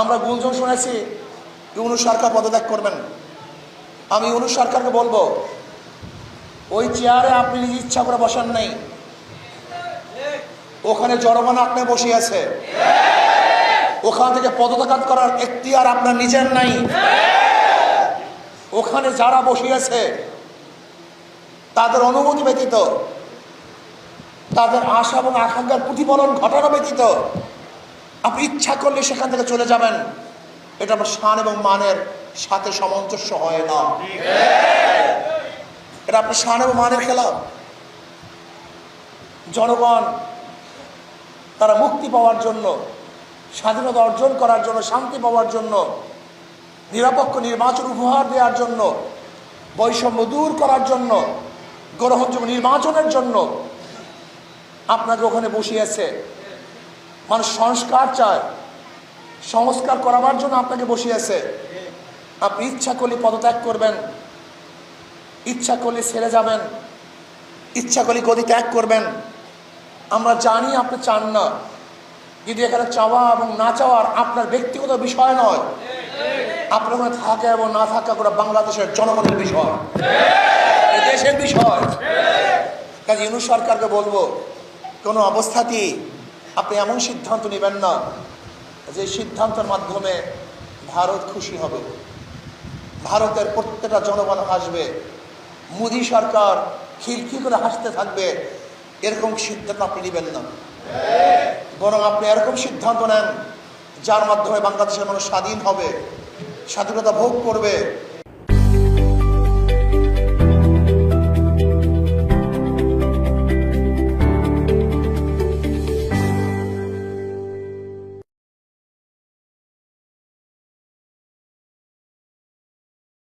আমরা গুঞ্জন শুনেছি ইউনূস সরকার পদত্যাগ করবেন। আমি ইউনূস সরকারকে বলবো, ওই চেয়ারে আপনি নিজ ইচ্ছা করে বসেন নাই, ওখানে জনগণ আপনি বসিয়েছে। ওখান থেকে পদত্যাগ করার এখতিয়ার আপনার নিজের নাই। ওখানে যারা বসিয়েছে তাদের অনুমতি ব্যতীত, তাদের আশা এবং আকাঙ্ক্ষার প্রতিফলন ঘটানো ব্যতীত আপনি ইচ্ছা করলে সেখান থেকে চলে যাবেন, এটা আমার শান এবং মানের সাথে সামঞ্জস্য হয় না। এটা আপনার শান এবং মানের খেলা। জনগণ তারা মুক্তি পাওয়ার জন্য, স্বাধীনতা অর্জন করার জন্য, শান্তি পাওয়ার জন্য, নিরপেক্ষ নির্বাচন উপহার দেওয়ার জন্য, বৈষম্য দূর করার জন্য, গ্রহণযোগ্য নির্বাচনের জন্য আপনাকে ওখানে বসিয়েছে। মানুষ সংস্কার চায়, সংস্কার করাবার জন্য আপনাকে বসিয়েছে। আপনি ইচ্ছা করলে পদত্যাগ করবেন, ইচ্ছা করলে ছেড়ে যাবেন, ইচ্ছা করলে গদি ত্যাগ করবেন। আমরা জানি আপনি চান না, কিন্তু এখানে চাওয়া এবং না চাওয়ার আপনার ব্যক্তিগত বিষয় নয়। আপনার ওখানে থাকা এবং না থাকা করে বাংলাদেশের জনগণের বিষয়, দেশের বিষয়। কাজে ইউনূস সরকারকে বলবো, কোনো অবস্থাতেই আপনি এমন সিদ্ধান্ত নেবেন না যে সিদ্ধান্তের মাধ্যমে ভারত খুশি হবে, ভারতের প্রত্যেকটা জনগণ হাসবে, মোদী সরকার খিলখিল করে হাসতে থাকবে। এরকম সিদ্ধান্ত আপনি নেবেন না, বরং আপনি এরকম সিদ্ধান্ত নেন যার মাধ্যমে বাংলাদেশের মানুষ স্বাধীন হবে, স্বাধীনতা ভোগ করবে,